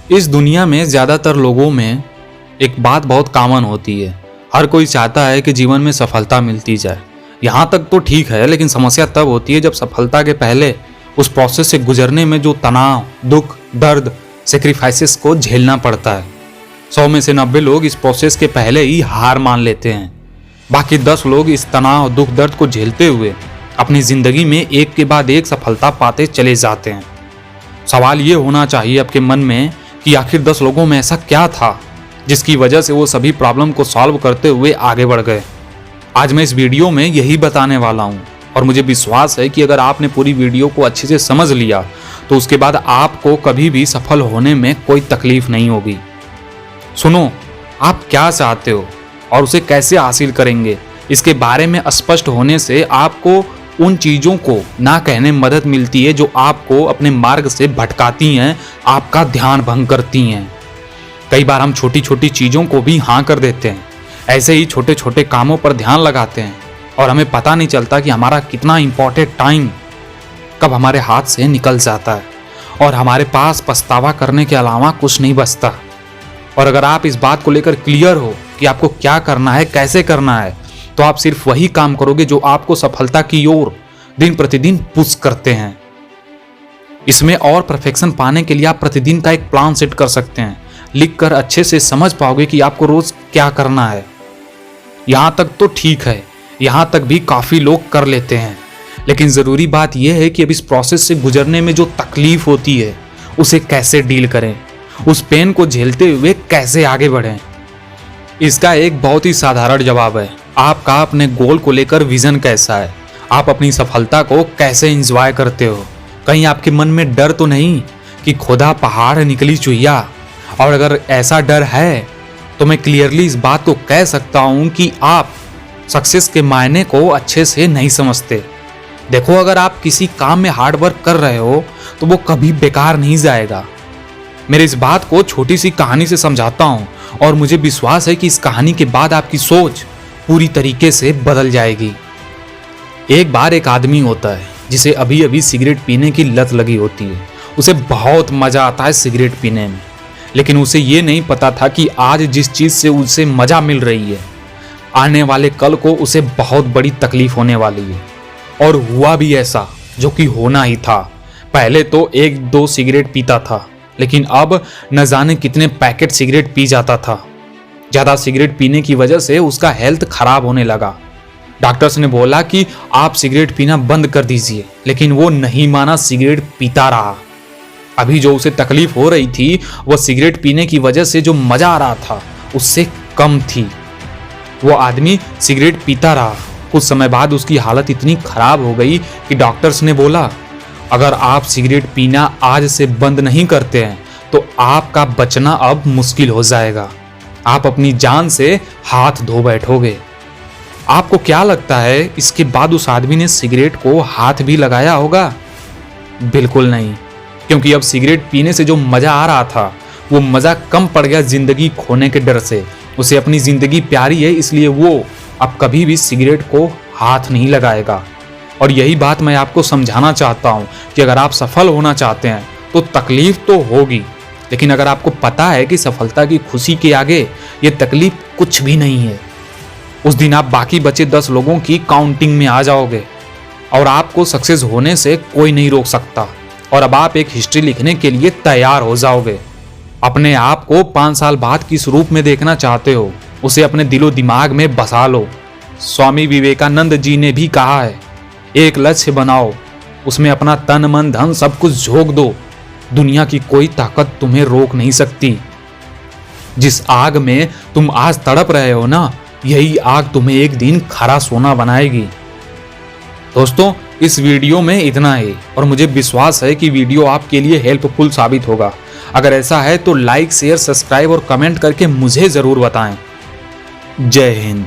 इस दुनिया में ज़्यादातर लोगों में एक बात बहुत कॉमन होती है। हर कोई चाहता है कि जीवन में सफलता मिलती जाए। यहाँ तक तो ठीक है, लेकिन समस्या तब होती है जब सफलता के पहले उस प्रोसेस से गुजरने में जो तनाव, दुख, दर्द, सेक्रीफाइसेस को झेलना पड़ता है। 100 में से 90 लोग इस प्रोसेस के पहले ही हार मान लेते हैं। बाकी 10 लोग इस तनाव, दुख, दर्द को झेलते हुए अपनी जिंदगी में एक के बाद एक सफलता पाते चले जाते हैं। सवाल ये होना चाहिए आपके मन में कि आखिर 10 लोगों में ऐसा क्या था जिसकी वजह से वो सभी प्रॉब्लम को सॉल्व करते हुए आगे बढ़ गए। आज मैं इस वीडियो में यही बताने वाला हूँ और मुझे विश्वास है कि अगर आपने पूरी वीडियो को अच्छे से समझ लिया तो उसके बाद आपको कभी भी सफल होने में कोई तकलीफ नहीं होगी। सुनो, आप क्या चाहते हो और उसे कैसे हासिल करेंगे, इसके बारे में स्पष्ट होने से आपको उन चीज़ों को ना कहने में मदद मिलती है जो आपको अपने मार्ग से भटकाती हैं, आपका ध्यान भंग करती हैं। कई बार हम छोटी छोटी चीज़ों को भी हाँ कर देते हैं, ऐसे ही छोटे छोटे कामों पर ध्यान लगाते हैं और हमें पता नहीं चलता कि हमारा कितना इम्पोर्टेंट टाइम कब हमारे हाथ से निकल जाता है और हमारे पास पछतावा करने के अलावा कुछ नहीं बचता। और अगर आप इस बात को लेकर क्लियर हो कि आपको क्या करना है, कैसे करना है, तो आप सिर्फ वही काम करोगे जो आपको सफलता की ओर दिन प्रतिदिन पुश करते हैं। इसमें और परफेक्शन पाने के लिए आप प्रतिदिन का एक प्लान सेट कर सकते हैं। लिखकर अच्छे से समझ पाओगे कि आपको रोज क्या करना है। यहाँ तक तो ठीक है, यहाँ तक भी काफ़ी लोग कर लेते हैं, लेकिन ज़रूरी बात यह है कि अब इस प्रोसेस से गुजरने में जो तकलीफ होती है उसे कैसे डील करें, उस पेन को झेलते हुए कैसे आगे बढ़ें। इसका एक बहुत ही साधारण जवाब है। आपका अपने गोल को लेकर विजन कैसा है, आप अपनी सफलता को कैसे एंजॉय करते हो। कहीं आपके मन में डर तो नहीं कि खुदा पहाड़ निकली चुहिया, और अगर ऐसा डर है तो मैं क्लियरली इस बात को कह सकता हूं कि आप सक्सेस के मायने को अच्छे से नहीं समझते। देखो, अगर आप किसी काम में हार्ड वर्क कर रहे हो तो वो कभी बेकार नहीं जाएगा। मेरे इस बात को छोटी सी कहानी से समझाता हूं और मुझे विश्वास है कि इस कहानी के बाद आपकी सोच पूरी तरीके से बदल जाएगी। एक बार एक आदमी होता है जिसे अभी अभी सिगरेट पीने की लत लगी होती है। उसे बहुत मजा आता है सिगरेट पीने में, लेकिन उसे ये नहीं पता था कि आज जिस चीज़ से उसे मजा मिल रही है, आने वाले कल को उसे बहुत बड़ी तकलीफ होने वाली है। और हुआ भी ऐसा जो कि होना ही था। पहले तो 1-2 सिगरेट पीता था, लेकिन अब न जाने कितने पैकेट सिगरेट पी जाता था। ज़्यादा सिगरेट पीने की वजह से उसका हेल्थ खराब होने लगा। डॉक्टर्स ने बोला कि आप सिगरेट पीना बंद कर दीजिए, लेकिन वो नहीं माना, सिगरेट पीता रहा। अभी जो उसे तकलीफ हो रही थी वह सिगरेट पीने की वजह से जो मजा आ रहा था उससे कम थी। वो आदमी सिगरेट पीता रहा। कुछ समय बाद उसकी हालत इतनी खराब हो गई कि डॉक्टर्स ने बोला, अगर आप सिगरेट पीना आज से बंद नहीं करते हैं तो आपका बचना अब मुश्किल हो जाएगा। आप अपनी जान से हाथ धो बैठोगे। आपको क्या लगता है इसके बाद उस आदमी ने सिगरेट को हाथ भी लगाया होगा? बिल्कुल नहीं, क्योंकि अब सिगरेट पीने से जो मजा आ रहा था वो मजा कम पड़ गया जिंदगी खोने के डर से। उसे अपनी जिंदगी प्यारी है, इसलिए वो अब कभी भी सिगरेट को हाथ नहीं लगाएगा। और यही बात मैं आपको समझाना चाहता हूँ कि अगर आप सफल होना चाहते हैं तो तकलीफ तो होगी, लेकिन अगर आपको पता है कि सफलता की खुशी के आगे ये तकलीफ कुछ भी नहीं है, उस दिन आप बाकी बचे 10 लोगों की काउंटिंग में आ जाओगे और आपको सक्सेस होने से कोई नहीं रोक सकता। और अब आप एक हिस्ट्री लिखने के लिए तैयार हो जाओगे। अपने आप को 5 साल बाद किस रूप में देखना चाहते हो उसे अपने दिलो दिमाग में बसा लो। स्वामी विवेकानंद जी ने भी कहा है, एक लक्ष्य बनाओ, उसमें अपना तन मन धन सब कुछ झोंक दो, दुनिया की कोई ताकत तुम्हें रोक नहीं सकती। जिस आग में तुम आज तड़प रहे हो ना, यही आग तुम्हें एक दिन खरा सोना बनाएगी। दोस्तों, इस वीडियो में इतना ही और मुझे विश्वास है कि वीडियो आपके लिए हेल्पफुल साबित होगा। अगर ऐसा है तो लाइक, शेयर, सब्सक्राइब और कमेंट करके मुझे ज़रूर बताएं। जय हिंद।